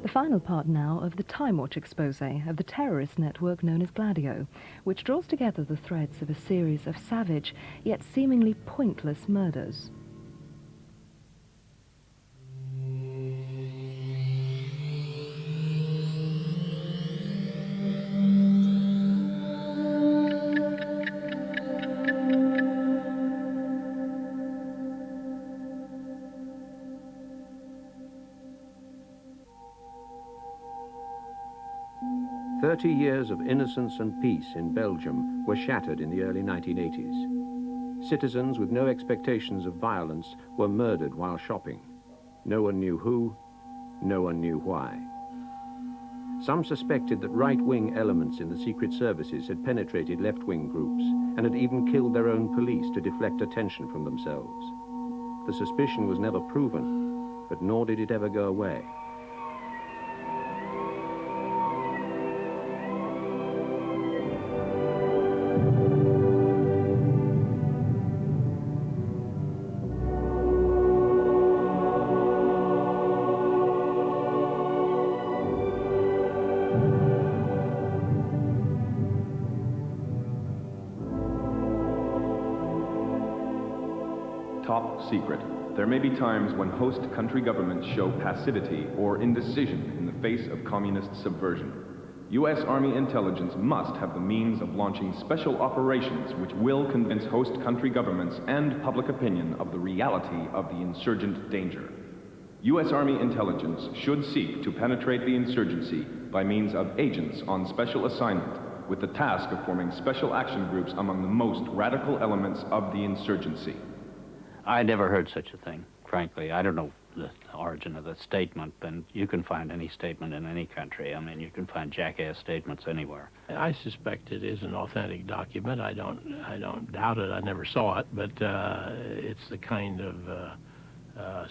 The final part now of the Time Watch expose of the terrorist network known as Gladio, which draws together the threads of a series of savage yet seemingly pointless murders. Years of innocence and peace in Belgium were shattered in the early 1980s. Citizens with no expectations of violence were murdered while shopping. No one knew who, no one knew why. Some suspected that right-wing elements in the secret services had penetrated left-wing groups and had even killed their own police to deflect attention from themselves. The suspicion was never proven, but nor did it ever go away. Top secret. There may be times when host country governments show passivity or indecision in the face of communist subversion. U.S. Army intelligence must have the means of launching special operations which will convince host country governments and public opinion of the reality of the insurgent danger. U.S. Army intelligence should seek to penetrate the insurgency by means of agents on special assignment, with the task of forming special action groups among the most radical elements of the insurgency. I never heard such a thing, frankly. I don't know the origin of the statement, and you can find any statement in any country. I mean, you can find jackass statements anywhere. I suspect it is an authentic document. I don't doubt it. I never saw it, but it's the kind of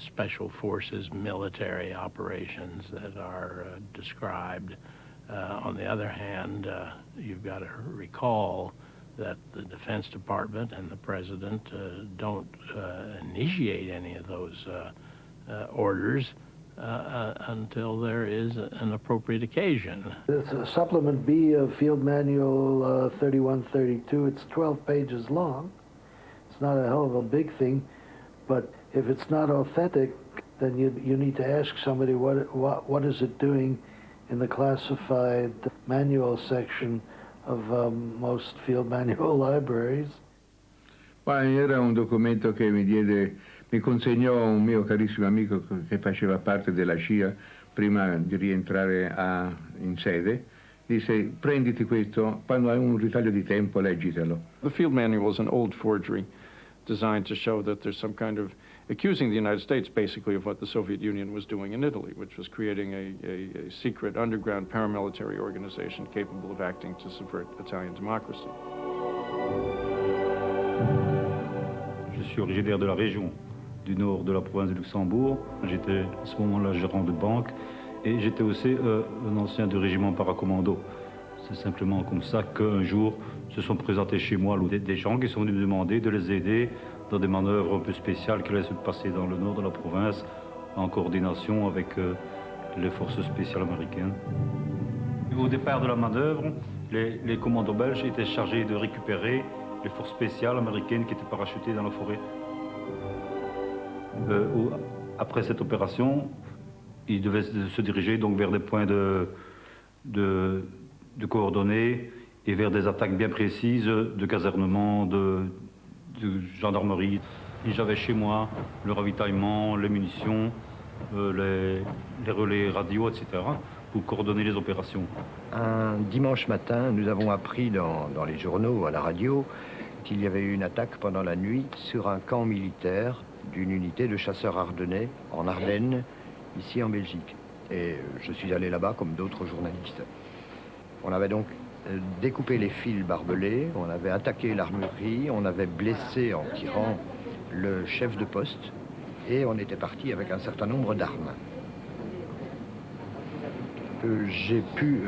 special forces military operations that are described. On the other hand, you've got to recall that the Defense Department and the President don't initiate any of those orders until there is an appropriate occasion. It's Supplement B of Field Manual 3132. It's 12 pages long. It's not a hell of a big thing, but if it's not authentic, then you need to ask somebody what is it doing in the classified manual section of most field manual libraries. Era un documento che mi consegnò un mio carissimo amico che faceva parte della CIA prima di rientrare in sede. Disse: prenditi questo, quando hai un ritaglio di tempo leggitelo. The field manual is an old forgery designed to show that there's some kind of accusing the United States basically of what the Soviet Union was doing in Italy, which was creating a secret underground paramilitary organization capable of acting to subvert Italian democracy. Je suis originaire de la région du nord de la province de Luxembourg. J'étais à ce moment-là gérant de banque et j'étais aussi un ancien du régiment paracommando. C'est simplement comme ça qu'un jour se sont présentés chez moi des gens qui sont venus me demander de les aider dans des manœuvres un peu spéciales qui allaient se passer dans le nord de la province en coordination avec les forces spéciales américaines. Au départ de la manœuvre, les commandos belges étaient chargés de récupérer les forces spéciales américaines qui étaient parachutées dans la forêt. Après cette opération, ils devaient se diriger donc vers des points de coordonnées et vers des attaques bien précises de casernement, de gendarmerie. Et j'avais chez moi le ravitaillement, les munitions, les relais radio, etc., pour coordonner les opérations. Un dimanche matin, nous avons appris dans les journaux, à la radio, qu'il y avait eu une attaque pendant la nuit sur un camp militaire d'une unité de chasseurs ardennais en Ardennes, ici en Belgique. Et je suis allé là-bas comme d'autres journalistes. On avait donc découpé les fils barbelés, on avait attaqué l'armurerie, on avait blessé en tirant le chef de poste et on était parti avec un certain nombre d'armes. J'ai pu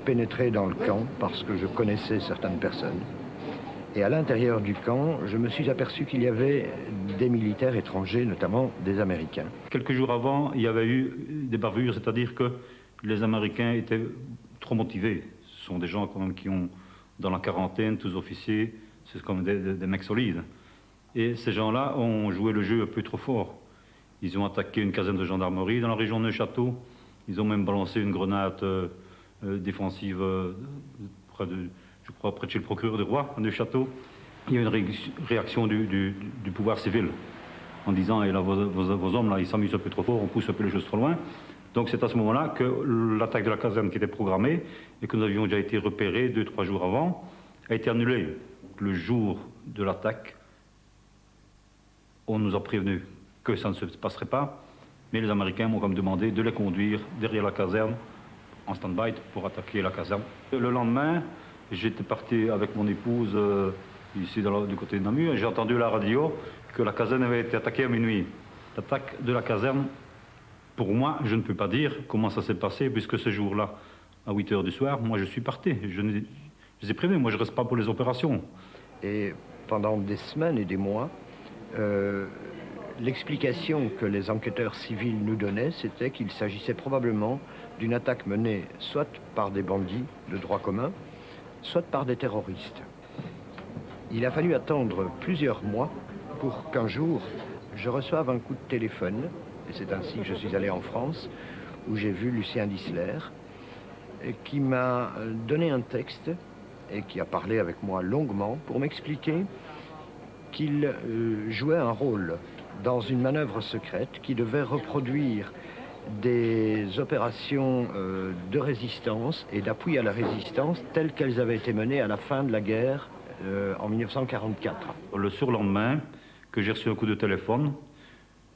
pénétrer dans le camp parce que je connaissais certaines personnes Et à l'intérieur du camp, je me suis aperçu qu'il y avait des militaires étrangers, notamment des Américains. Quelques jours avant, il y avait eu des bavures, c'est-à-dire que les Américains étaient trop motivés. Ce sont des gens quand même qui ont, dans la quarantaine, tous officiers, c'est comme des mecs solides. Et ces gens-là ont joué le jeu un peu trop fort. Ils ont attaqué une caserne de gendarmerie dans la région de Neuchâtel. Ils ont même balancé une grenade défensive près de, je crois, près de chez le procureur du roi, à Neuchâtel. Il y a une réaction du pouvoir civil en disant, et là, vos hommes, là, ils s'amusent un peu trop fort, on pousse un peu les choses trop loin. Donc c'est à ce moment-là que l'attaque de la caserne qui était programmée et que nous avions déjà été repérés 2-3 jours avant, a été annulée. Le jour de l'attaque, on nous a prévenu que ça ne se passerait pas, mais les Américains m'ont comme demandé de les conduire derrière la caserne, en stand-by, pour attaquer la caserne. Le lendemain, j'étais parti avec mon épouse ici du côté de Namur, et j'ai entendu à la radio que la caserne avait été attaquée à minuit. L'attaque de la caserne, pour moi, je ne peux pas dire comment ça s'est passé, puisque ce jour-là, à 8 h du soir, moi je suis parti. Je les ai prévenus, moi je ne reste pas pour les opérations. Et pendant des semaines et des mois, l'explication que les enquêteurs civils nous donnaient, c'était qu'il s'agissait probablement d'une attaque menée soit par des bandits de droit commun, soit par des terroristes. Il a fallu attendre plusieurs mois pour qu'un jour, je reçoive un coup de téléphone, et c'est ainsi que je suis allé en France, où j'ai vu Lucien Dissler, qui m'a donné un texte et qui a parlé avec moi longuement pour m'expliquer qu'il jouait un rôle dans une manœuvre secrète qui devait reproduire des opérations de résistance et d'appui à la résistance telles qu'elles avaient été menées à la fin de la guerre en 1944. Le surlendemain, que j'ai reçu un coup de téléphone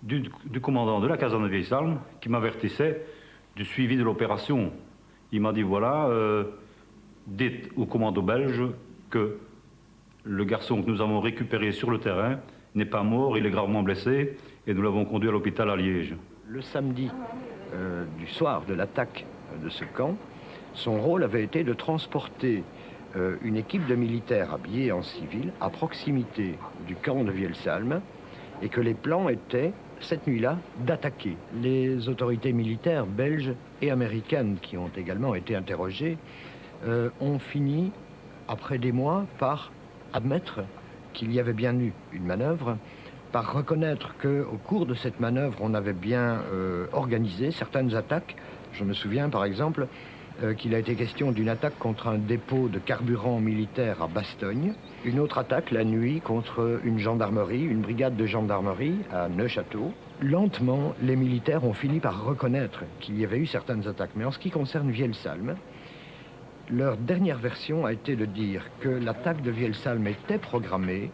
du commandant de la caserne de Vieille-Salme qui m'avertissait du suivi de l'opération. Il m'a dit, voilà, dites au commando belge que le garçon que nous avons récupéré sur le terrain n'est pas mort, il est gravement blessé et nous l'avons conduit à l'hôpital à Liège. Le samedi du soir de l'attaque de ce camp, son rôle avait été de transporter une équipe de militaires habillés en civil à proximité du camp de Vieille-Salme et que les plans étaient, cette nuit-là, d'attaquer. Les autorités militaires belges et américaines qui ont également été interrogées ont fini, après des mois, par admettre qu'il y avait bien eu une manœuvre, par reconnaître qu'au cours de cette manœuvre, on avait bien organisé certaines attaques. Je me souviens, par exemple, qu'il a été question d'une attaque contre un dépôt de carburant militaire à Bastogne, une autre attaque la nuit contre une gendarmerie, une brigade de gendarmerie à Neuchâtel. Lentement, les militaires ont fini par reconnaître qu'il y avait eu certaines attaques. Mais en ce qui concerne Vieille-Salme, leur dernière version a été de dire que l'attaque de Vieille-Salme était programmée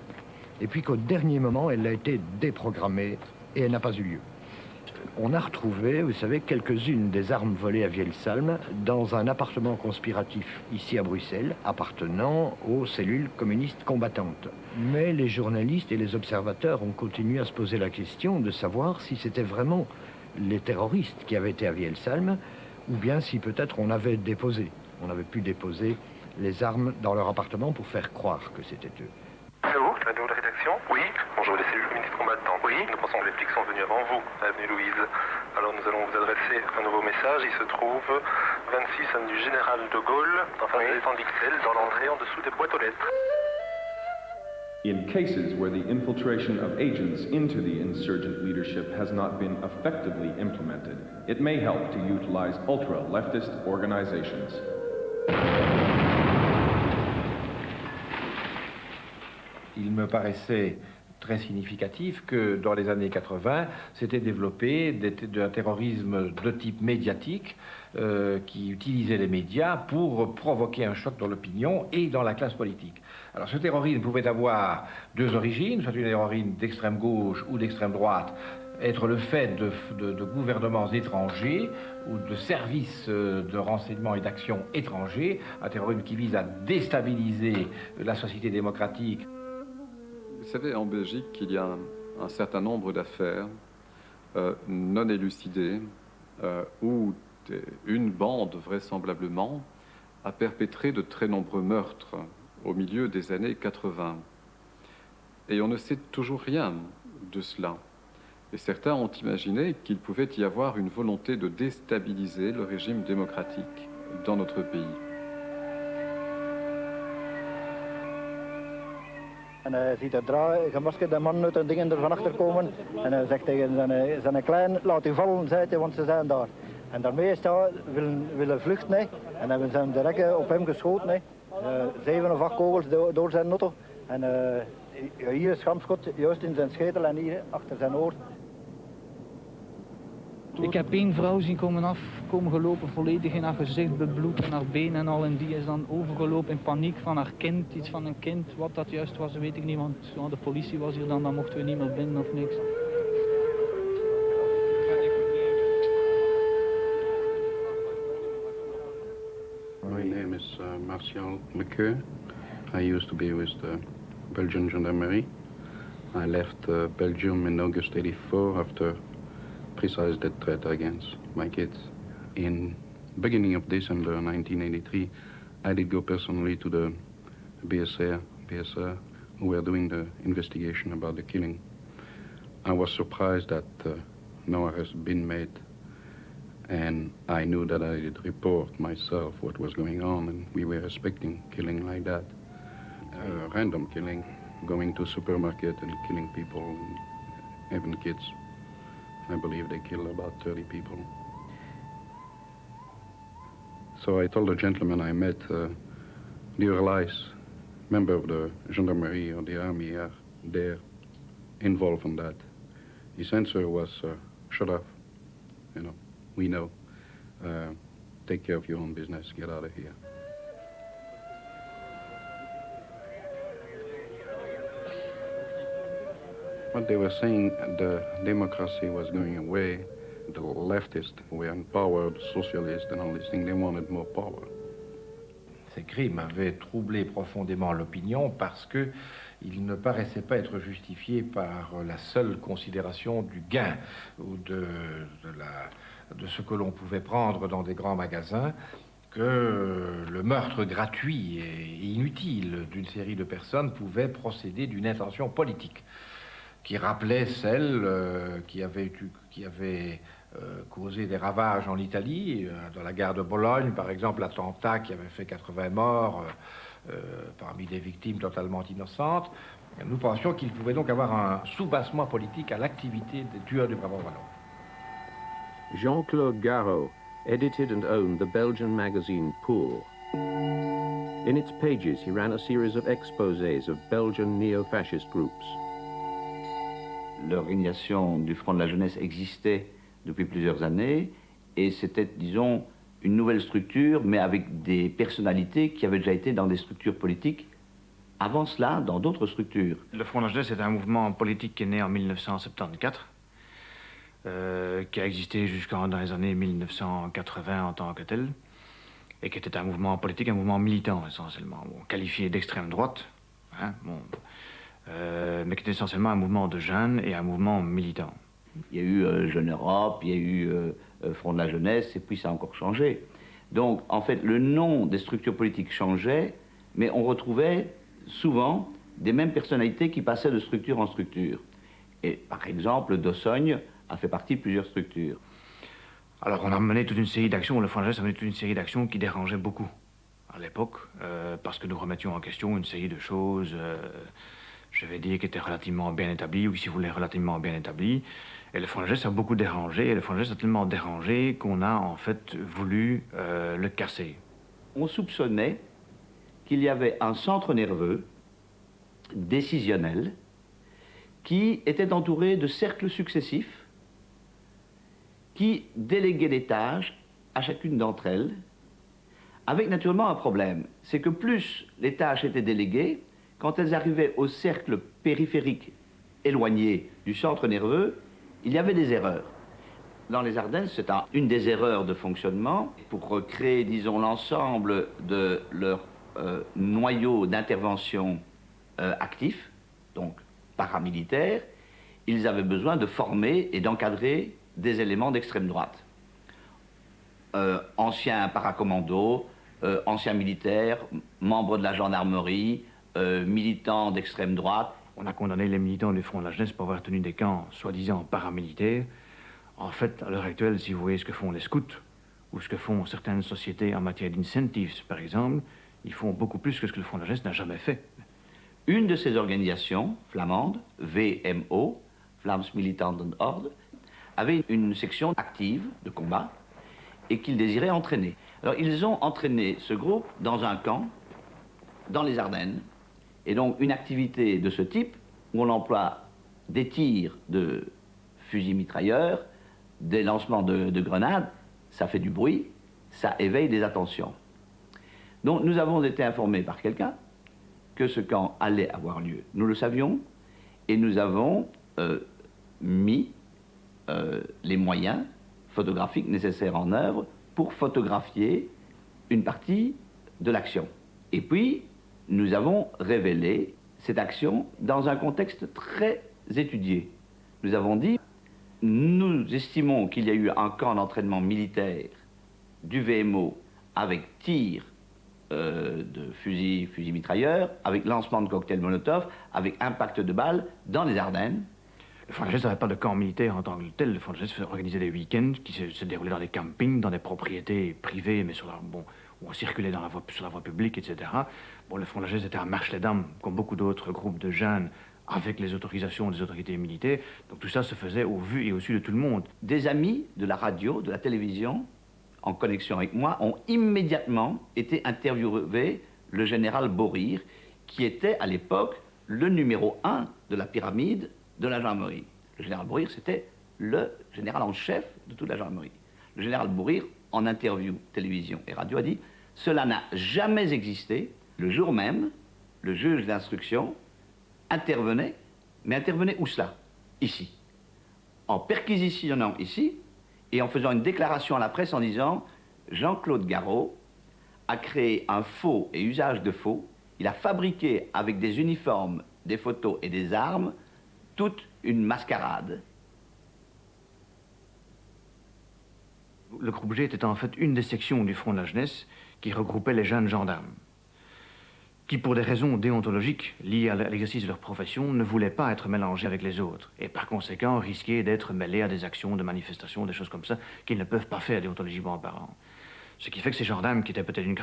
et puis qu'au dernier moment, elle a été déprogrammée et elle n'a pas eu lieu. On a retrouvé, vous savez, quelques-unes des armes volées à Vieille-Salme dans un appartement conspiratif ici à Bruxelles, appartenant aux cellules communistes combattantes. Mais les journalistes et les observateurs ont continué à se poser la question de savoir si c'était vraiment les terroristes qui avaient été à Vieille-Salme ou bien si peut-être on avait pu déposer les armes dans leur appartement pour faire croire que c'était eux. Allô, la nouvelle rédaction? Oui. Bonjour, les cellules communistes combattantes. Oui. Nous pensons que les flics sont venus avant vous, avenue Louise. Alors nous allons vous adresser un nouveau message. Il se trouve 26 avenue Général de Gaulle, en face de l'étang d'Ixelles, dans l'entrée en dessous des boîtes aux lettres. In cases where the infiltration of agents into the insurgent leadership has not been effectively implemented, it may help to utilize ultra-leftist organizations. Il me paraissait très significatif que dans les années 80, s'était développé un terrorisme de type médiatique qui utilisait les médias pour provoquer un choc dans l'opinion et dans la classe politique. Alors ce terrorisme pouvait avoir deux origines, soit une terrorisme d'extrême gauche ou d'extrême droite, être le fait de gouvernements étrangers ou de services de renseignement et d'action étrangers, un terrorisme qui vise à déstabiliser la société démocratique. Vous savez, en Belgique, il y a un certain nombre d'affaires non élucidées où une bande, vraisemblablement, a perpétré de très nombreux meurtres au milieu des années 80. Et on ne sait toujours rien de cela. Et certains ont imaginé qu'il pouvait y avoir une volonté de déstabiliser le régime démocratique dans notre pays. En hij ziet er gemaskerde mannen uit en dingen er van achter komen. En hij zegt tegen zijn klein, laat u vallen, zei hij, want ze zijn daar. En daarmee is hij willen vluchten. Hè. En hebben ze direct op hem geschoten. Hè. 7 of 8 kogels door zijn auto. En hier is schampschot, juist in zijn schetel en hier achter zijn oor. Ik heb één vrouw zien komen gelopen, volledig in haar gezicht bebloed en haar benen en al. En die is dan overgelopen in paniek van haar kind, iets van een kind. Wat dat juist was, weet ik niet, want de politie was hier dan mochten we niet meer binnen of niks. My name is Martial McCeux. I used to be with the Belgian Gendarmerie. I left Belgium in August '84 after precise death threat against my kids. In beginning of December 1983, I did go personally to the BSR, who were doing the investigation about the killing. I was surprised that no arrest had been made, and I knew that I did report myself what was going on, and we were expecting killing like that. Random killing, going to supermarket and killing people, and even kids. I believe they killed about 30 people. So I told the gentleman I met, Lior Lice, member of the Gendarmerie or the army, are there involved in that. His answer was, shut up, you know, we know. Take care of your own business, get out of here. What they were saying, the democracy was going away, the leftists were in power, the socialists and all these things, they wanted more power. Ces crimes avaient troublé profondément l'opinion parce qu'ils ne paraissaient pas être justifiés par la seule considération du gain ou de ce que l'on pouvait prendre dans des grands magasins, que le meurtre gratuit et inutile d'une série de personnes pouvait procéder d'une intention politique qui rappelait celle qui avait causé des ravages en Italie, dans la guerre de Bologne, par exemple, l'attentat qui avait fait 80 morts parmi des victimes totalement innocentes. Nous pensions qu'il pouvait donc avoir un soubassement politique à l'activité des tueurs du Brabant wallon. Jean-Claude Garot edited and owned the Belgian magazine Pour. In its pages, he ran a series of exposés of Belgian neo-fascist groups. L'organisation du Front de la Jeunesse existait depuis plusieurs années et c'était, disons, une nouvelle structure, mais avec des personnalités qui avaient déjà été dans des structures politiques avant cela, dans d'autres structures. Le Front de la Jeunesse est un mouvement politique qui est né en 1974, qui a existé jusqu'en dans les années 1980 en tant que tel, et qui était un mouvement politique, un mouvement militant essentiellement, qualifié d'extrême droite, hein, mais qui était essentiellement un mouvement de jeunes et un mouvement militant. Il y a eu Jeune Europe, il y a eu Front de la Jeunesse, et puis ça a encore changé. Donc, en fait, le nom des structures politiques changeait, mais on retrouvait souvent des mêmes personnalités qui passaient de structure en structure. Et par exemple, Dossogne a fait partie de plusieurs structures. Alors, on a mené toute une série d'actions, le Front de la Jeunesse a mené toute une série d'actions qui dérangeaient beaucoup à l'époque, parce que nous remettions en question une série de choses, je vais dire, qui étaient relativement bien établies, ou si vous voulez, relativement bien établies. Et le Front de la Jeunesse a beaucoup dérangé, et le Front de la Jeunesse a tellement dérangé qu'on a en fait voulu le casser. On soupçonnait qu'il y avait un centre nerveux décisionnel qui était entouré de cercles successifs qui déléguaient des tâches à chacune d'entre elles, avec naturellement un problème. C'est que plus les tâches étaient déléguées, quand elles arrivaient au cercle périphérique éloigné du centre nerveux, il y avait des erreurs. Dans les Ardennes, c'est une des erreurs de fonctionnement. Pour recréer, disons, l'ensemble de leur noyau d'intervention actif, donc paramilitaire, ils avaient besoin de former et d'encadrer des éléments d'extrême droite. Anciens paracommandos, anciens militaires, membres de la gendarmerie, militants d'extrême droite. On a condamné les militants du Front de la Jeunesse pour avoir tenu des camps soi-disant paramilitaires. En fait, à l'heure actuelle, si vous voyez ce que font les scouts, ou ce que font certaines sociétés en matière d'incentives, par exemple, ils font beaucoup plus que ce que le Front de la Jeunesse n'a jamais fait. Une de ces organisations flamandes, VMO, Vlaams Militanten Orde, avait une section active de combat et qu'ils désiraient entraîner. Alors ils ont entraîné ce groupe dans un camp, dans les Ardennes, et donc une activité de ce type où on emploie des tirs de fusils mitrailleurs, des lancements de grenades, ça fait du bruit, ça éveille des attentions. Donc nous avons été informés par quelqu'un que ce camp allait avoir lieu. Nous le savions et nous avons mis les moyens photographiques nécessaires en œuvre pour photographier une partie de l'action. Et puis, nous avons révélé cette action dans un contexte très étudié. Nous avons dit, nous estimons qu'il y a eu un camp d'entraînement militaire du VMO avec tir de fusils mitrailleurs, avec lancement de cocktails Molotov, avec impact de balles dans les Ardennes. Le Front de la Jeunesse n'avait pas de camp militaire en tant que tel. Le Front de la Jeunesse organisait des week-ends qui se déroulaient dans des campings, dans des propriétés privées, mais où on circulait sur la voie publique, etc. Bon, le Front de la Jeunesse était à Marche-les-Dames, comme beaucoup d'autres groupes de jeunes, avec les autorisations des autorités militaires. Donc tout ça se faisait au vu et au su de tout le monde. Des amis de la radio, de la télévision, en connexion avec moi, ont immédiatement été interviewés le général Borir, qui était à l'époque le numéro 1 de la pyramide de la gendarmerie. Le général Borir, c'était le général en chef de toute la gendarmerie. Le général Borir, en interview télévision et radio, a dit « Cela n'a jamais existé. » Le jour même, le juge d'instruction intervenait, mais intervenait où cela? Ici. En perquisitionnant ici, et en faisant une déclaration à la presse en disant « Jean-Claude Garot a créé un faux et usage de faux. Il a fabriqué avec des uniformes, des photos et des armes toute une mascarade. » Le groupe G était en fait une des sections du Front de la Jeunesse qui regroupait les jeunes gendarmes, qui pour des raisons déontologiques liées à l'exercice de leur profession ne voulaient pas être mélangés avec les autres et par conséquent risquaient d'être mêlés à des actions de manifestations, des choses comme ça qu'ils ne peuvent pas faire déontologiquement parlant. Ce qui fait que ces gendarmes, qui étaient peut-être une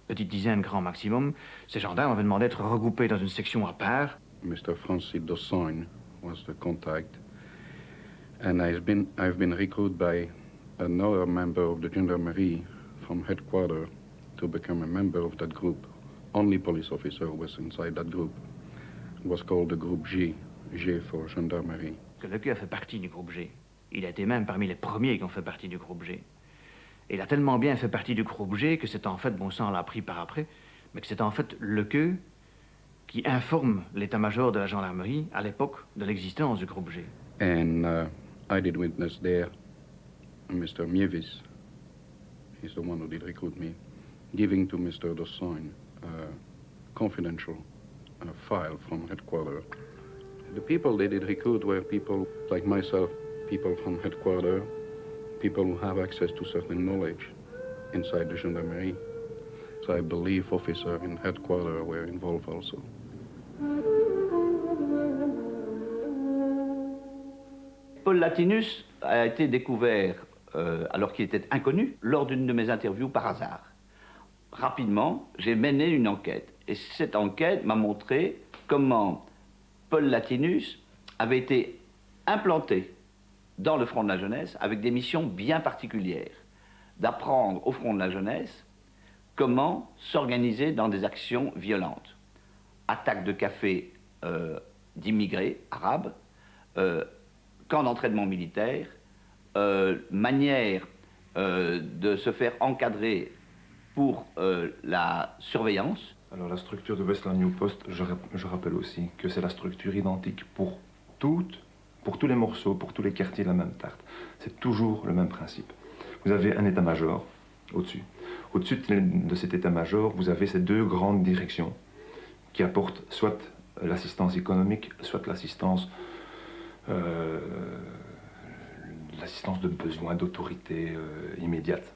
petite dizaine grand maximum, ces gendarmes avaient demandé d'être regroupés dans une section à part. Mr. Francis Dossogne was the contact, and I've been recruited by another member of the gendarmerie from headquarters to become a member of that group. Only police officer was inside that group. It was called the Group G, G for gendarmerie. Le Q a fait partie du groupe G. Il a été même parmi les premiers qui ont fait partie du groupe G. Et il a tellement bien fait partie du groupe G que c'est en fait, bon ça on l'a appris par après, mais que c'est en fait le Q qui informe l'état-major de la gendarmerie à l'époque de l'existence du groupe G. And I did witness there Mr. Mievis, he's the one who did recruit me, giving to Mr. Dossogne confidential file from headquarters. The people they did recruit were people like myself, people from headquarters, people who have access to certain knowledge inside the gendarmerie. So I believe officers in headquarters were involved also. Paul Latinus a été découvert, alors qu'il était inconnu, lors d'une de mes interviews par hasard. Rapidement, j'ai mené une enquête. Et cette enquête m'a montré comment Paul Latinus avait été implanté dans le Front de la Jeunesse avec des missions bien particulières. D'apprendre au Front de la Jeunesse comment s'organiser dans des actions violentes. Attaque de café d'immigrés arabes, camp d'entraînement militaire, manière de se faire encadrer pour la surveillance. Alors la structure de Westland New Post, je rappelle aussi que c'est la structure identique pour tous les morceaux, pour tous les quartiers de la même tarte. C'est toujours le même principe. Vous avez un état-major au-dessus. Au-dessus de cet état-major, vous avez ces deux grandes directions qui apportent soit l'assistance économique, soit l'assistance de besoin, d'autorité immédiate.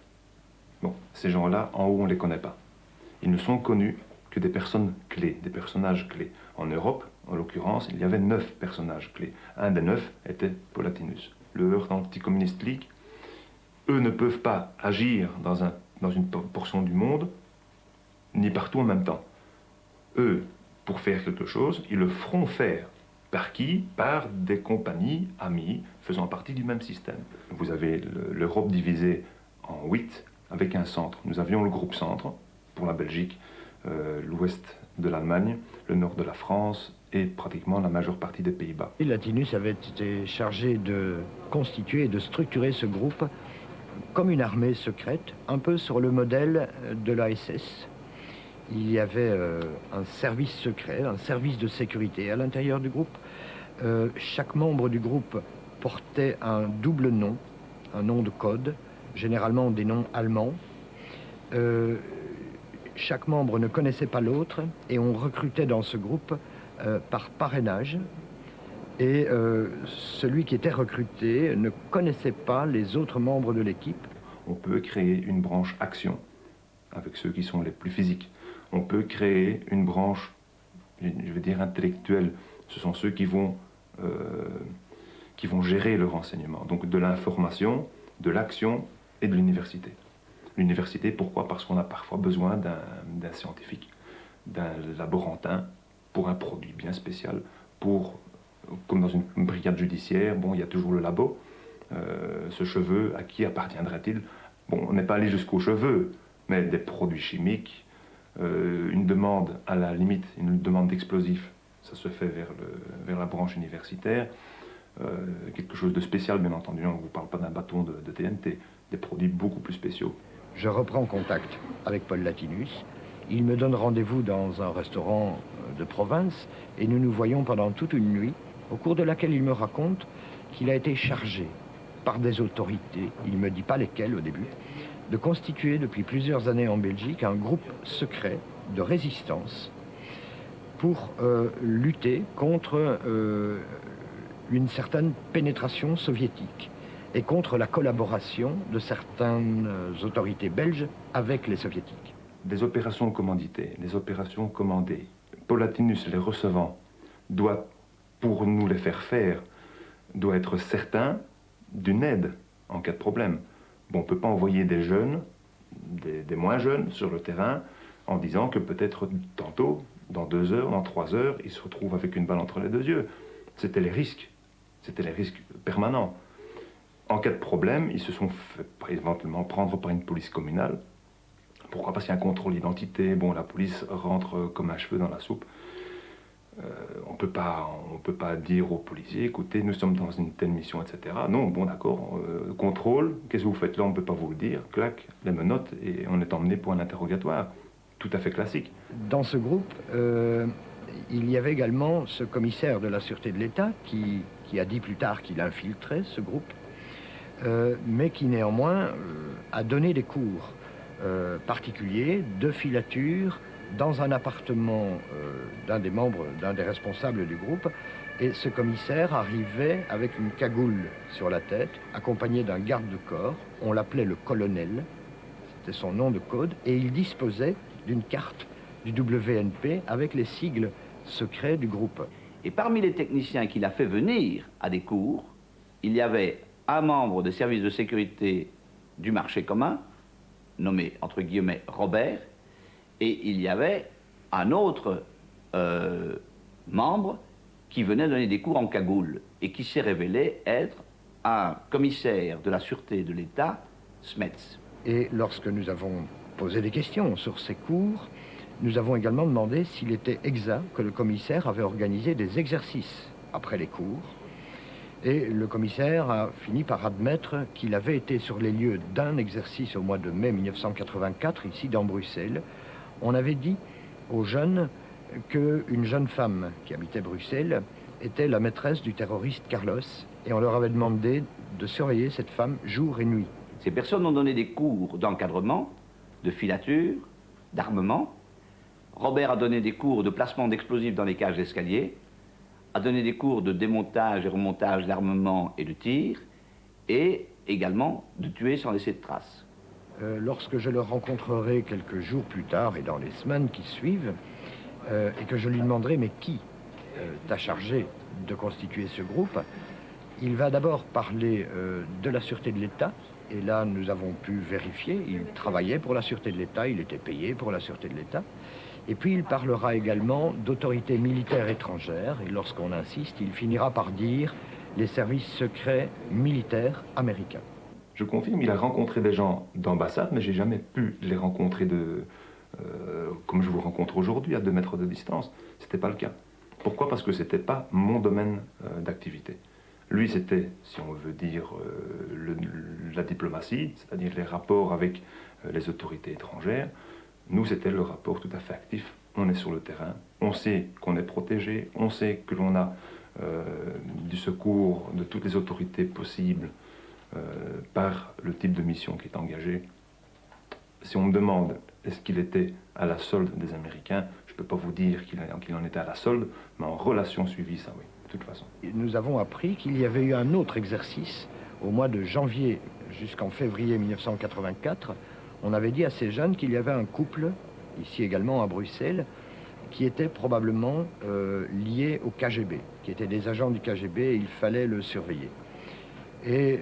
Bon, ces gens-là, en haut, on ne les connaît pas. Ils ne sont connus que des personnes clés, des personnages clés. En Europe, en l'occurrence, il y avait 9 personnages clés. Un des 9 était Paul Latinus. Le Earth Anti-Communist League, eux ne peuvent pas agir dans une portion du monde, ni partout en même temps. Eux, pour faire quelque chose, ils le feront faire. Par qui? Par des compagnies amies faisant partie du même système. Vous avez l'Europe divisée en 8 avec un centre. Nous avions le groupe centre pour la Belgique, l'ouest de l'Allemagne, le nord de la France et pratiquement la majeure partie des Pays-Bas. Latinus avait été chargé de constituer et de structurer ce groupe comme une armée secrète, un peu sur le modèle de l'ASS. Il y avait un service secret, un service de sécurité à l'intérieur du groupe. Chaque membre du groupe portait un double nom, un nom de code, généralement des noms allemands. Chaque membre ne connaissait pas l'autre et on recrutait dans ce groupe par parrainage. Et celui qui était recruté ne connaissait pas les autres membres de l'équipe. On peut créer une branche action avec ceux qui sont les plus physiques. On peut créer une branche, je vais dire intellectuelle. Ce sont ceux qui vont gérer le renseignement. Donc de l'information, de l'action et de l'université. L'université, pourquoi? Parce qu'on a parfois besoin d'un scientifique, d'un laborantin pour un produit bien spécial, comme dans une brigade judiciaire, bon, il y a toujours le labo. Ce cheveu, à qui appartiendrait-il? Bon, on n'est pas allé jusqu'aux cheveux, mais des produits chimiques, une demande à la limite, une demande d'explosifs, ça se fait vers la branche universitaire. Quelque chose de spécial, bien entendu, on ne vous parle pas d'un bâton de TNT, des produits beaucoup plus spéciaux. Je reprends contact avec Paul Latinus. Il me donne rendez-vous dans un restaurant de province et nous nous voyons pendant toute une nuit, au cours de laquelle il me raconte qu'il a été chargé par des autorités, il ne me dit pas lesquelles au début, de constituer depuis plusieurs années en Belgique un groupe secret de résistance pour lutter contre une certaine pénétration soviétique et contre la collaboration de certaines autorités belges avec les soviétiques. Des opérations commanditées, des opérations commandées. Paul Latinus, les recevant, doit, pour nous les faire faire, doit être certain d'une aide en cas de problème. Bon, on ne peut pas envoyer des jeunes, des moins jeunes, sur le terrain en disant que peut-être tantôt, dans 2 heures, dans 3 heures, ils se retrouvent avec une balle entre les 2 yeux. C'était les risques permanents. En cas de problème, ils se sont fait éventuellement prendre par une police communale. Pourquoi? Parce qu'il y a un contrôle d'identité. Bon, la police rentre comme un cheveu dans la soupe. On peut pas dire aux policiers, écoutez, nous sommes dans une telle mission, etc. Non, bon, d'accord, contrôle, qu'est-ce que vous faites là? On ne peut pas vous le dire. Clac, les menottes, et on est emmené pour un interrogatoire. Tout à fait classique. Dans ce groupe, il y avait également ce commissaire de la Sûreté de l'État qui a dit plus tard qu'il infiltrait ce groupe, mais qui néanmoins a donné des cours particuliers de filature dans un appartement d'un des responsables du groupe. Et ce commissaire arrivait avec une cagoule sur la tête, accompagné d'un garde de corps. On l'appelait le colonel, c'était son nom de code, et il disposait d'une carte du WNP avec les sigles secrets du groupe. Et parmi les techniciens qu'il a fait venir à des cours, il y avait un membre des services de sécurité du marché commun, nommé entre guillemets Robert, et il y avait un autre membre qui venait donner des cours en cagoule et qui s'est révélé être un commissaire de la Sûreté de l'État, Smets. Et lorsque nous avons posé des questions sur ces cours, nous avons également demandé s'il était exact que le commissaire avait organisé des exercices après les cours. Et le commissaire a fini par admettre qu'il avait été sur les lieux d'un exercice au mois de mai 1984, ici dans Bruxelles. On avait dit aux jeunes qu'une jeune femme qui habitait Bruxelles était la maîtresse du terroriste Carlos, et on leur avait demandé de surveiller cette femme jour et nuit. Ces personnes ont donné des cours d'encadrement, de filature, d'armement. Robert a donné des cours de placement d'explosifs dans les cages d'escalier, a donné des cours de démontage et remontage d'armement et de tir, et également de tuer sans laisser de traces. lorsque je le rencontrerai quelques jours plus tard et dans les semaines qui suivent, et que je lui demanderai, mais qui t'a chargé de constituer ce groupe? Il va d'abord parler de la sûreté de l'État, et là nous avons pu vérifier, il travaillait pour la sûreté de l'État, il était payé pour la sûreté de l'État, et puis il parlera également d'autorités militaires étrangères, et lorsqu'on insiste, il finira par dire les services secrets militaires américains. Je confirme, il a rencontré des gens d'ambassade, mais j'ai jamais pu les rencontrer comme je vous rencontre aujourd'hui, à 2 mètres de distance. C'était pas le cas. Pourquoi? Parce que c'était pas mon domaine d'activité. Lui, c'était, si on veut dire, la diplomatie, c'est-à-dire les rapports avec les autorités étrangères. Nous, c'était le rapport tout à fait actif. On est sur le terrain, on sait qu'on est protégé, on sait que l'on a du secours de toutes les autorités possibles par le type de mission qui est engagé. Si on me demande est-ce qu'il était à la solde des Américains, je ne peux pas vous dire qu'il en était à la solde, mais en relation suivie, ça oui, de toute façon. Nous avons appris qu'il y avait eu un autre exercice au mois de janvier jusqu'en février 1984. On avait dit à ces jeunes qu'il y avait un couple, ici également à Bruxelles, qui était probablement lié au KGB, qui étaient des agents du KGB et il fallait le surveiller. Et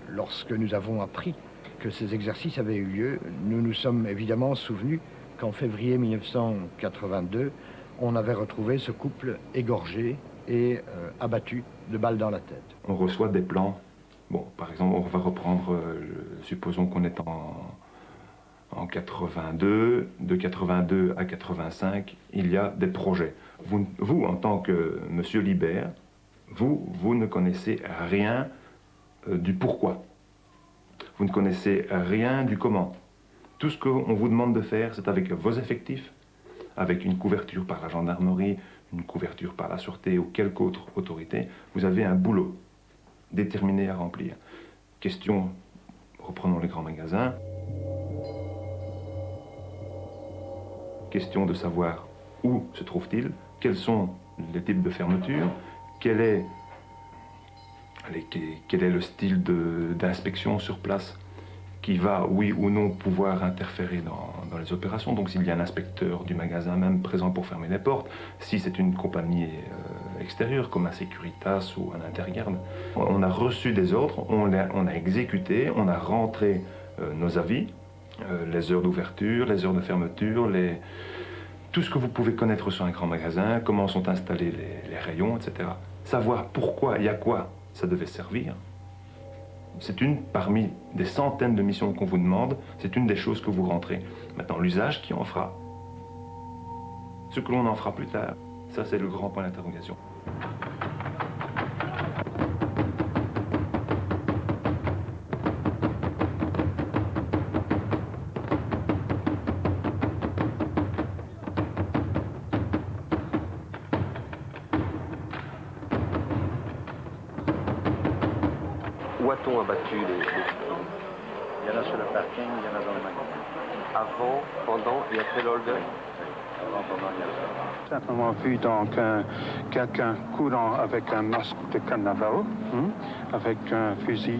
lorsque nous avons appris que ces exercices avaient eu lieu, nous nous sommes évidemment souvenus qu'en février 1982, on avait retrouvé ce couple égorgé et abattu de balles dans la tête. On reçoit des plans. Bon, par exemple, on va reprendre, supposons qu'on est en 82, de 82 à 85, il y a des projets. Vous en tant que monsieur Libert, vous ne connaissez rien du pourquoi. Vous ne connaissez rien du comment. Tout ce qu'on vous demande de faire, c'est avec vos effectifs, avec une couverture par la gendarmerie, une couverture par la sûreté ou quelque autre autorité. Vous avez un boulot déterminé à remplir. Question, reprenons les grands magasins. Question de savoir où se trouve-t-il, quels sont les types de fermeture, quel est le style d'inspection sur place qui va, oui ou non, pouvoir interférer dans les opérations. Donc s'il y a un inspecteur du magasin même présent pour fermer les portes, si c'est une compagnie extérieure comme un Securitas ou un Intergarde, on a reçu des ordres, on a exécuté, on a rentré nos avis, les heures d'ouverture, les heures de fermeture, tout ce que vous pouvez connaître sur un grand magasin, comment sont installés les rayons, etc. Savoir pourquoi et à quoi ça devait servir, c'est une parmi des centaines de missions qu'on vous demande, c'est une des choses que vous rentrez. Maintenant, l'usage qui en fera, ce que l'on en fera plus tard, ça c'est le grand point d'interrogation. Où a-t-on abattu les victimes? Il y en a sur le parking, il y en a dans le magasin. Avant, pendant et après l'Holder? Avant, pendant, il y a ça. Simplement vu donc quelqu'un courant avec un masque de carnaval, avec un fusil.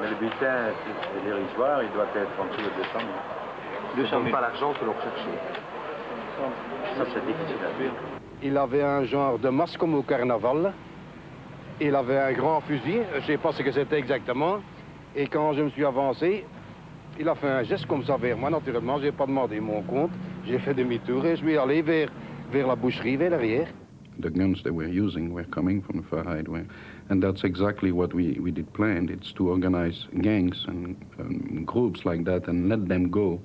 Mais le butin, c'est dérisoire, il doit être en dessous de 200 000. 200 000. Pas l'argent que l'on recherchait. Ça, c'est difficile à dire. Il avait un genre de masque comme au carnaval. Il avait un grand fusil, je ne sais pas ce que c'était exactement. Et quand je me suis avancé, il a fait un geste comme ça vers moi. Naturellement, je n'ai pas demandé mon compte. J'ai fait demi-tour et je suis allé vers la boucherie, vers l'arrière. The guns they were using were coming from the Fahrenheit way. And that's exactly what we did plan. It's to organize gangs and groups like that and let them go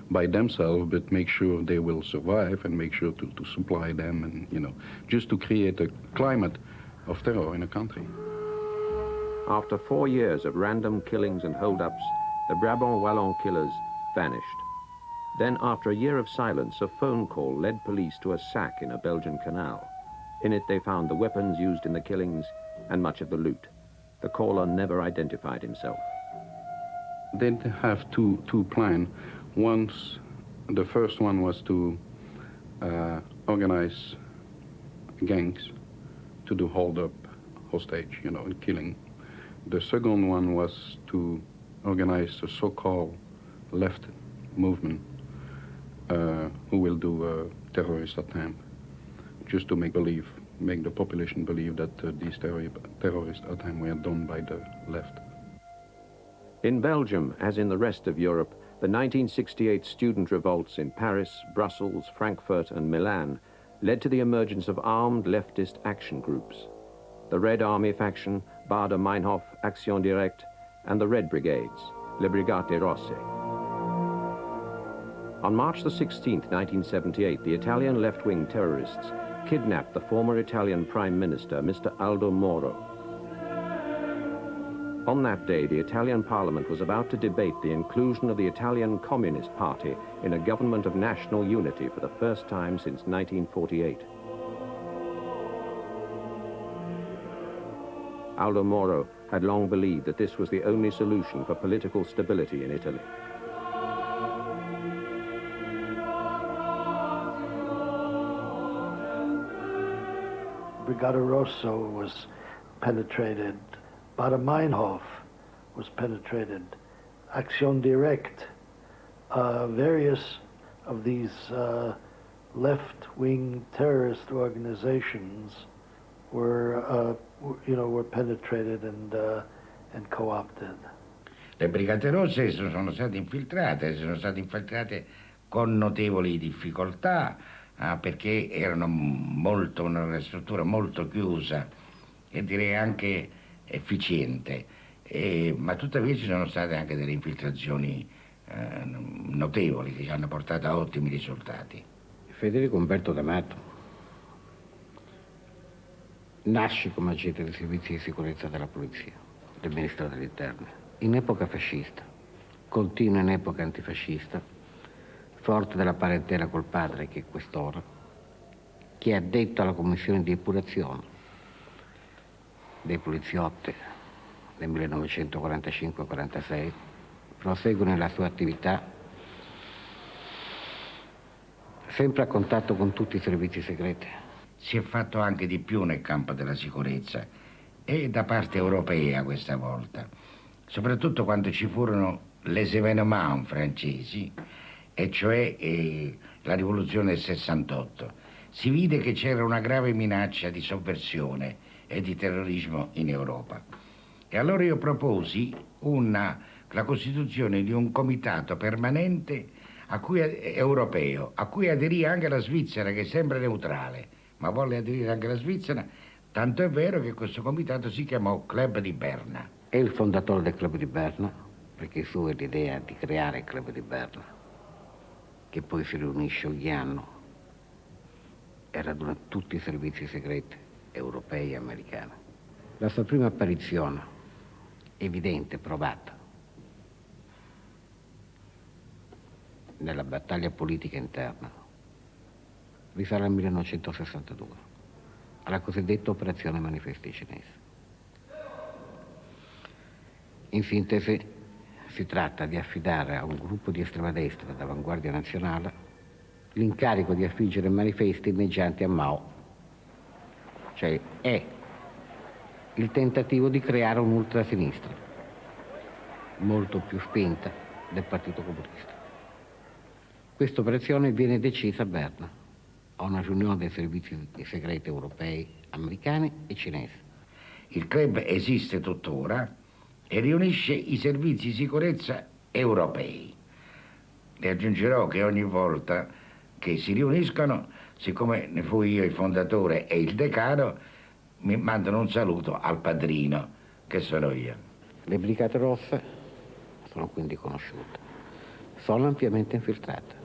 by themselves, but make sure they will survive and make sure to supply them and, you know, just to create a climate of terror in a country. After 4 years of random killings and hold-ups, the Brabant Wallon killers vanished. Then, after a year of silence, a phone call led police to a sack in a Belgian canal. In it, they found the weapons used in the killings and much of the loot. The caller never identified himself. They have two plans. The first one was to organize gangs to do hold-up, hostage, you know, and killing. The second one was to organize a so-called left movement who will do a terrorist attempt, just to make the population believe that these terrorist attempts were done by the left. In Belgium, as in the rest of Europe, the 1968 student revolts in Paris, Brussels, Frankfurt and Milan led to the emergence of armed leftist action groups. The Red Army faction, Baader-Meinhof, Action Directe, and the Red Brigades, Le Brigate Rosse. On March the 16th, 1978, the Italian left-wing terrorists kidnapped the former Italian Prime Minister, Mr. Aldo Moro. On that day, the Italian Parliament was about to debate the inclusion of the Italian Communist Party in a government of national unity for the first time since 1948. Aldo Moro had long believed that this was the only solution for political stability in Italy. Brigata Rosso was penetrated. Baader-Meinhof was penetrated. Action Directe. Various of these left-wing terrorist organizations were penetrated and co-opted. Le Brigate Rosse sono state infiltrate con notevoli difficoltà perché erano una struttura molto chiusa e direi anche efficiente, ma tuttavia ci sono state anche delle infiltrazioni notevoli che ci hanno portato a ottimi risultati. Federico Umberto D'Amato nasce come agente dei servizi di sicurezza della polizia, del Ministero dell'Interno, in epoca fascista, continua in epoca antifascista, forte della parentela col padre che è quest'ora, che è addetto alla commissione di epurazione dei poliziotti nel 1945-46, prosegue nella sua attività sempre a contatto con tutti i servizi segreti. Si è fatto anche di più nel campo della sicurezza e da parte europea questa volta, soprattutto quando ci furono les événements francesi, e cioè la rivoluzione del 68. Si vide che c'era una grave minaccia di sovversione e di terrorismo in Europa. E allora io proposi la costituzione di un comitato permanente europeo, a cui aderì anche la Svizzera, che sembra neutrale, ma volle aderire anche la Svizzera, tanto è vero che questo comitato si chiamò Club di Berna. È il fondatore del Club di Berna, perché su è l'idea di creare il Club di Berna, che poi si riunisce ogni anno e raduna tutti i servizi segreti europei e americani. La sua prima apparizione, evidente, provata, nella battaglia politica interna, risale al 1962, alla cosiddetta operazione manifesti cinese. In sintesi, si tratta di affidare a un gruppo di estrema destra d'avanguardia nazionale l'incarico di affiggere manifesti inneggianti a Mao. Cioè è il tentativo di creare un'ultrasinistra molto più spinta del Partito Comunista. Questa operazione viene decisa a Berna, a una riunione dei servizi segreti europei, americani e cinesi. Il club esiste tuttora e riunisce i servizi di sicurezza europei. Le aggiungerò che ogni volta che si riuniscono, siccome ne fui io il fondatore e il decano, mi mandano un saluto al padrino, che sono io. Le Brigate Rosse sono quindi conosciute, sono ampiamente infiltrate.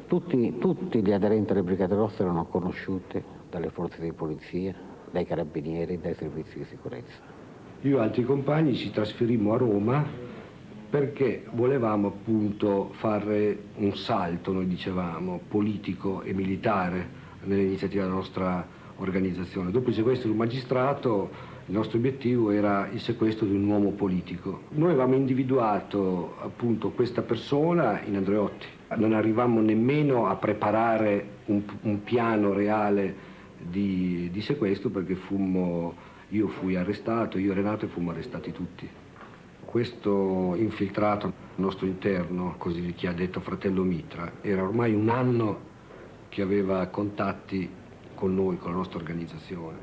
Tutti gli aderenti alle Brigate Rosse erano conosciuti dalle forze di polizia, dai carabinieri, dai servizi di sicurezza. Io e altri compagni ci trasferimmo a Roma perché volevamo appunto fare un salto, noi dicevamo, politico e militare nell'iniziativa della nostra organizzazione. Dopo il sequestro di un magistrato, il nostro obiettivo era il sequestro di un uomo politico. Noi avevamo individuato appunto questa persona in Andreotti. Non arrivammo nemmeno a preparare un piano reale di sequestro perché io fui arrestato, io e Renato, e fummo arrestati tutti. Questo infiltrato al nostro interno, così chi ha detto fratello Mitra, era ormai un anno che aveva contatti con noi, con la nostra organizzazione.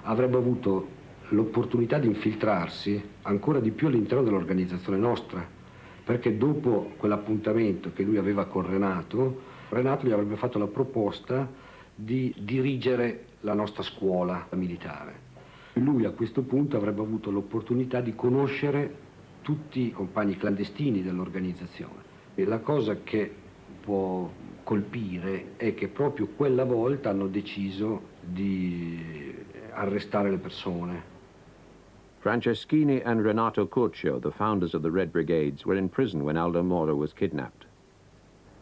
Avrebbe avuto l'opportunità di infiltrarsi ancora di più all'interno dell'organizzazione nostra, perché dopo quell'appuntamento che lui aveva con Renato, Renato gli avrebbe fatto la proposta di dirigere la nostra scuola militare. Lui a questo punto avrebbe avuto l'opportunità di conoscere tutti i compagni clandestini dell'organizzazione. E la cosa che può colpire è che proprio quella volta hanno deciso di arrestare le persone. Franceschini and Renato Curcio, the founders of the Red Brigades, were in prison when Aldo Moro was kidnapped.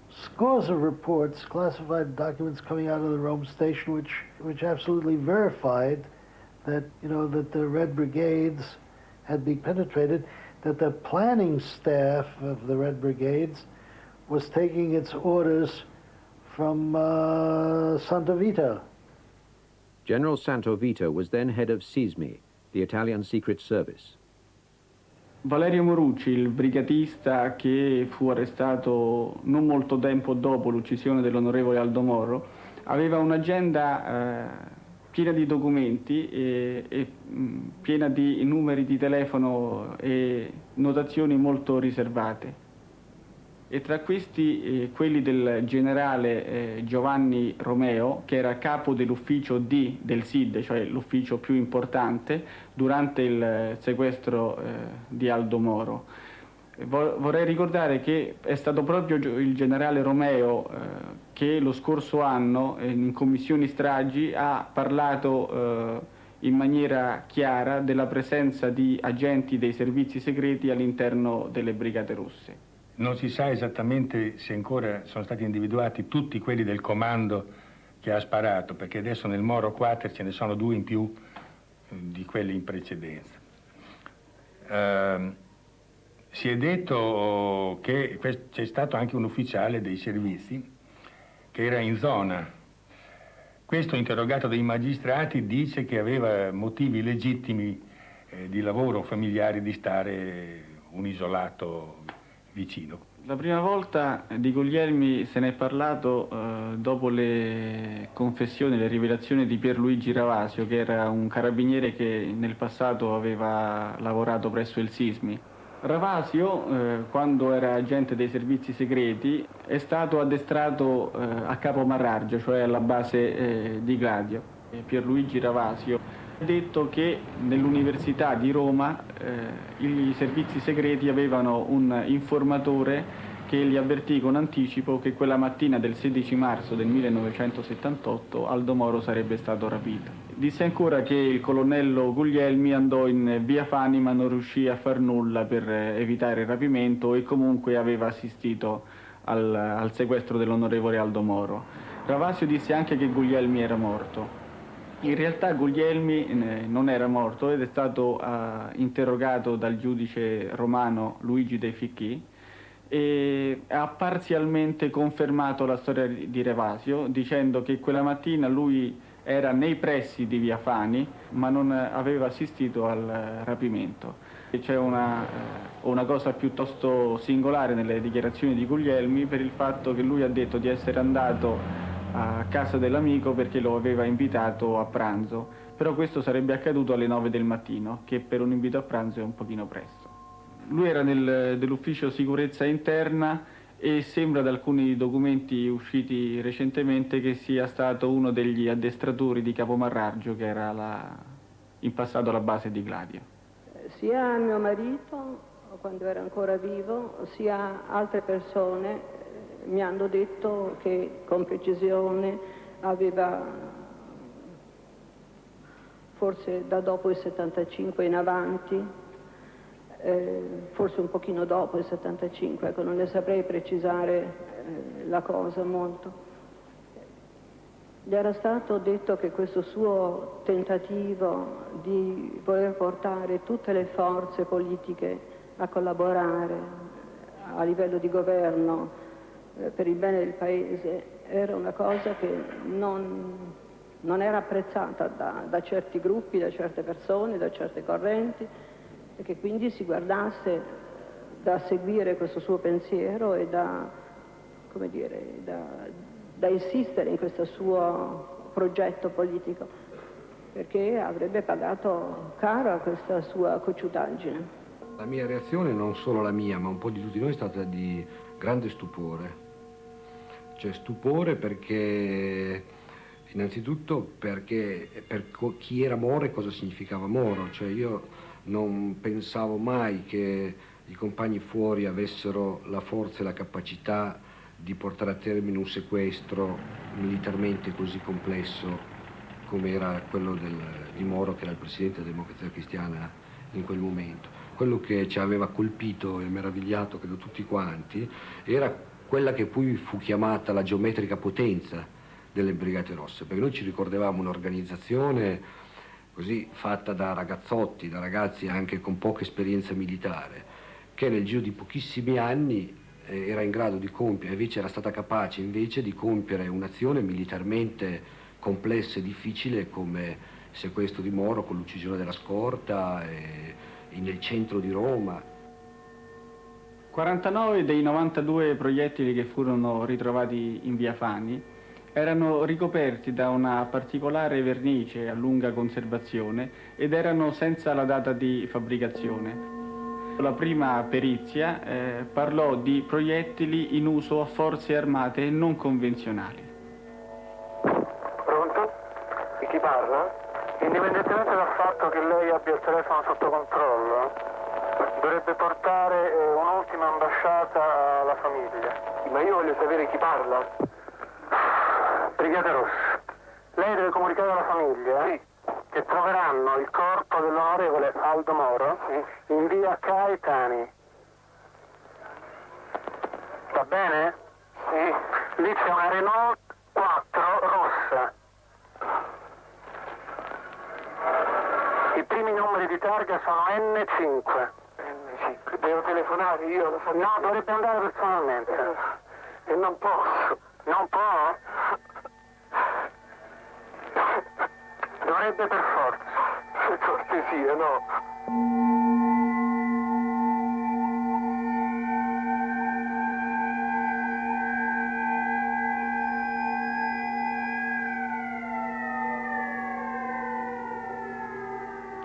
Scores of reports, classified documents coming out of the Rome station which absolutely verified that, that the Red Brigades had been penetrated, that the planning staff of the Red Brigades was taking its orders from Santovita. General Santovita was then head of SISMI, the Italian Secret Service. Valerio Morucci, il brigatista che fu arrestato non molto tempo dopo l'uccisione dell'onorevole Aldo Moro, aveva un'agenda piena di documenti e piena di numeri di telefono e notazioni molto riservate. E tra questi quelli del generale Giovanni Romeo, che era capo dell'ufficio D del SID, cioè l'ufficio più importante, durante il sequestro di Aldo Moro. Vorrei ricordare che è stato proprio il generale Romeo che lo scorso anno in commissioni stragi ha parlato in maniera chiara della presenza di agenti dei servizi segreti all'interno delle brigate russe. Non si sa esattamente se ancora sono stati individuati tutti quelli del comando che ha sparato, perché adesso nel Moro Quater ce ne sono 2 in più di quelli in precedenza. Si è detto che c'è stato anche un ufficiale dei servizi che era in zona. Questo, interrogato dai magistrati, dice che aveva motivi legittimi di lavoro familiari di stare un isolato vicino. La prima volta di Guglielmi se ne è parlato dopo le confessioni, le rivelazioni di Pierluigi Ravasio, che era un carabiniere che nel passato aveva lavorato presso il SISMI. Ravasio, quando era agente dei servizi segreti, è stato addestrato a Capo Marraggio, cioè alla base di Gladio. Pierluigi Ravasio ha detto che nell'Università di Roma i servizi segreti avevano un informatore che gli avvertì con anticipo che quella mattina del 16 marzo del 1978 Aldo Moro sarebbe stato rapito. Disse ancora che il colonnello Guglielmi andò in via Fani ma non riuscì a far nulla per evitare il rapimento e comunque aveva assistito al sequestro dell'onorevole Aldo Moro. Ravasio disse anche che Guglielmi era morto. In realtà Guglielmi non era morto ed è stato interrogato dal giudice romano Luigi De Ficchi e ha parzialmente confermato la storia di Ravasio, dicendo che quella mattina lui era nei pressi di via Fani ma non aveva assistito al rapimento. C'è una cosa piuttosto singolare nelle dichiarazioni di Guglielmi per il fatto che lui ha detto di essere andato a casa dell'amico perché lo aveva invitato a pranzo, però questo sarebbe accaduto alle 9 del mattino, che per un invito a pranzo è un pochino presto. Lui era dell'ufficio sicurezza interna e sembra da alcuni documenti usciti recentemente che sia stato uno degli addestratori di Capo Marraggio, che era in passato la base di Gladio. Sia mio marito, quando era ancora vivo, sia altre persone mi hanno detto che con precisione aveva, forse da dopo il 75 in avanti, forse un pochino dopo il 75, ecco, non ne saprei precisare la cosa molto. Gli era stato detto che questo suo tentativo di voler portare tutte le forze politiche a collaborare a livello di governo per il bene del paese era una cosa che non era apprezzata da certi gruppi, da certe persone, da certe correnti, e che quindi si guardasse da seguire questo suo pensiero e da, come dire, da insistere in questo suo progetto politico, perché avrebbe pagato caro questa sua cocciutaggine. La mia reazione, non solo la mia, ma un po' di tutti noi, è stata di grande stupore. Cioè stupore perché, innanzitutto perché per chi era Moro e cosa significava Moro. Cioè io non pensavo mai che i compagni fuori avessero la forza e la capacità di portare a termine un sequestro militarmente così complesso come era quello di Moro, che era il presidente della Democrazia Cristiana in quel momento. Quello che ci aveva colpito e meravigliato, credo tutti quanti, era quella che poi fu chiamata la geometrica potenza delle Brigate Rosse, perché noi ci ricordavamo un'organizzazione così fatta da ragazzotti, da ragazzi anche con poca esperienza militare, che nel giro di pochissimi anni era in grado di compiere, invece era stata capace invece di compiere un'azione militarmente complessa e difficile come il sequestro di Moro con l'uccisione della scorta nel centro di Roma. 49 dei 92 proiettili che furono ritrovati in via Fani erano ricoperti da una particolare vernice a lunga conservazione ed erano senza la data di fabbricazione. La prima perizia parlò di proiettili in uso a forze armate non convenzionali. Pronto? E chi parla? Indipendentemente dal fatto che lei abbia il telefono sotto controllo, dovrebbe portare un'ultima ambasciata alla famiglia. Ma io voglio sapere chi parla. Brigate Rosse, lei deve comunicare alla famiglia che troveranno il corpo dell'onorevole Aldo Moro in via Caetani. Va bene? Sì. Lì c'è una Renault 4 rossa. I primi numeri di targa sono N5. N5. Devo telefonare io alla famiglia? No, dovrebbe andare personalmente. E non posso. Non può? Dovrebbe per forza. Per cortesia, no.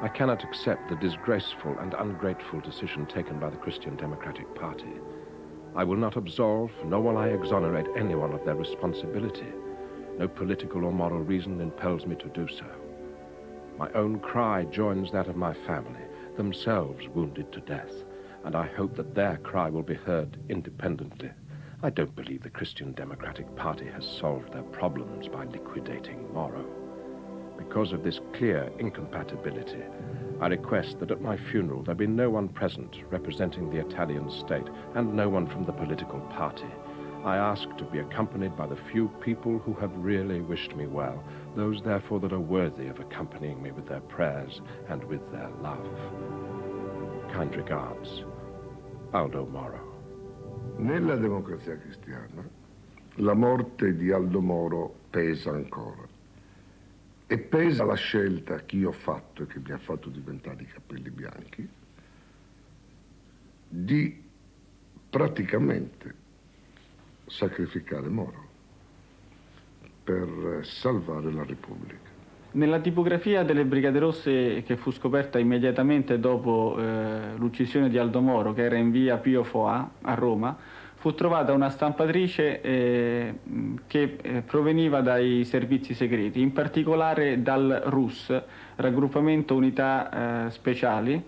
I cannot accept the disgraceful and ungrateful decision taken by the Christian Democratic Party. I will not absolve, nor will I exonerate anyone of their responsibility. No political or moral reason impels me to do so. My own cry joins that of my family, themselves wounded to death, and I hope that their cry will be heard independently. I don't believe the Christian Democratic Party has solved their problems by liquidating Moro. Because of this clear incompatibility, I request that at my funeral there be no one present representing the Italian state and no one from the political party. I ask to be accompanied by the few people who have really wished me well, those therefore that are worthy of accompanying me with their prayers and with their love. Kind regards, Aldo Moro. Nella Democrazia Cristiana la morte di Aldo Moro pesa ancora. E pesa la scelta che io ho fatto e che mi ha fatto diventare i capelli bianchi di praticamente sacrificare Moro per salvare la Repubblica. Nella tipografia delle Brigate Rosse, che fu scoperta immediatamente dopo l'uccisione di Aldo Moro, che era in via Pio Foà a Roma, fu trovata una stampatrice che proveniva dai servizi segreti, in particolare dal RUS, Raggruppamento Unità Speciali,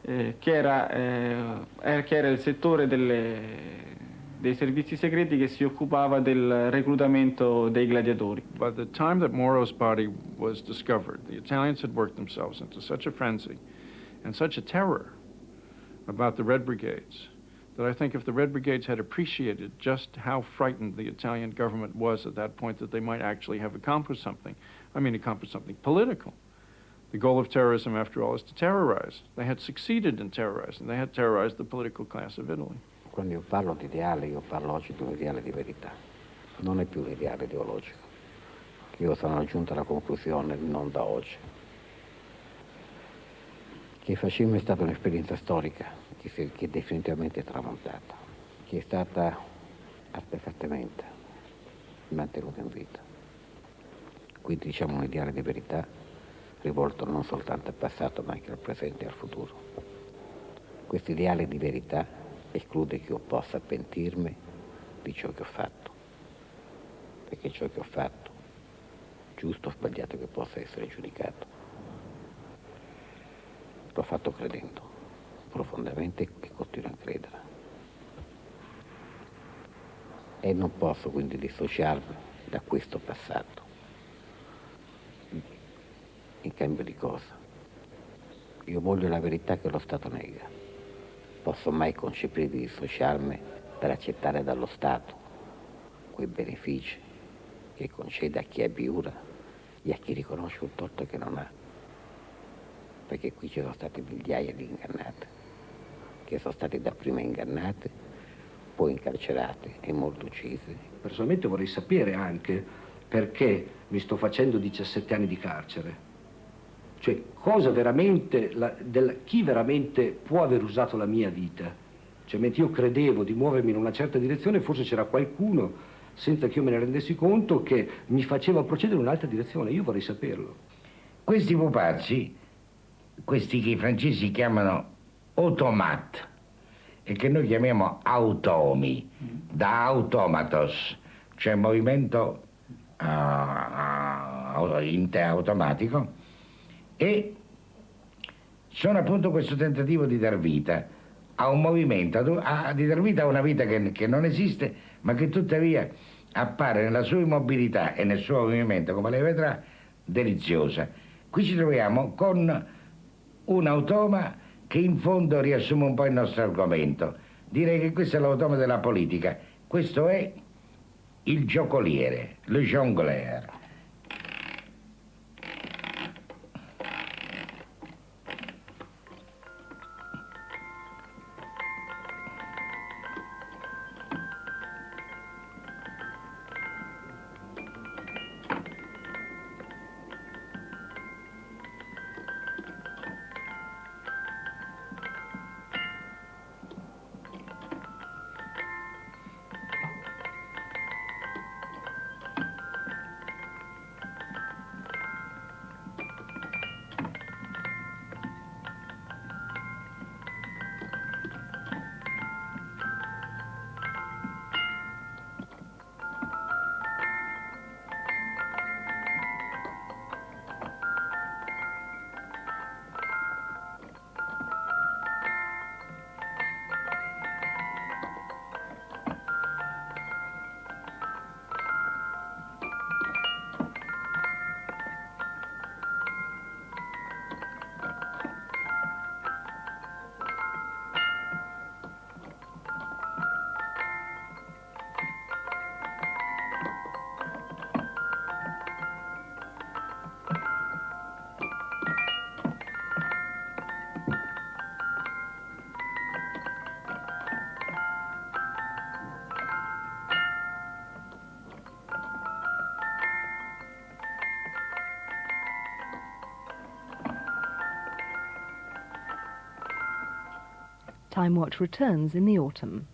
che era il settore dei servizi segreti che si occupava del reclutamento dei gladiatori. By the time that Moro's body was discovered, the Italians had worked themselves into such a frenzy and such a terror about the Red Brigades that I think if the Red Brigades had appreciated just how frightened the Italian government was at that point, that they might actually have accomplished something. I mean, accomplished something political. The goal of terrorism, after all, is to terrorize. They had succeeded in terrorizing. They had terrorized the political class of Italy. Quando io parlo di ideale, io parlo oggi di un ideale di verità. Non è più un ideale ideologico. Io sono giunto alla conclusione non da oggi. che il fascismo è stata un'esperienza storica che è definitivamente tramontata, che è stata artefattamente mantenuta in vita. Quindi diciamo un ideale di verità rivolto non soltanto al passato ma anche al presente e al futuro. Questo ideale di verità esclude che io possa pentirmi di ciò che ho fatto, perché ciò che ho fatto, giusto o sbagliato che possa essere giudicato, l'ho fatto credendo profondamente e continuo a credere. E non posso quindi dissociarmi da questo passato. In cambio di cosa? Io voglio la verità che lo Stato nega. Posso mai concepire di dissociarmi per accettare dallo Stato quei benefici che concede a chi abiura e a chi riconosce un torto che non ha. Perché qui ci sono stati migliaia di ingannati, che sono stati dapprima ingannati, poi incarcerati e molti uccisi. Personalmente vorrei sapere anche perché mi sto facendo 17 anni di carcere. Cioè, cosa veramente, chi veramente può aver usato la mia vita? Cioè, mentre io credevo di muovermi in una certa direzione, forse c'era qualcuno, senza che io me ne rendessi conto, che mi faceva procedere in un'altra direzione. Io vorrei saperlo. Questi pupazzi, questi che i francesi chiamano automat e che noi chiamiamo automi, da automatos, cioè movimento automatico, e sono appunto questo tentativo di dar vita a un movimento, di dar vita a una vita che non esiste, ma che tuttavia appare nella sua immobilità e nel suo movimento, come lei vedrà, deliziosa. Qui ci troviamo con un automa che in fondo riassume un po' il nostro argomento. Direi che questo è l'automa della politica, questo è il giocoliere, le jongleur. Time Watch returns in the autumn.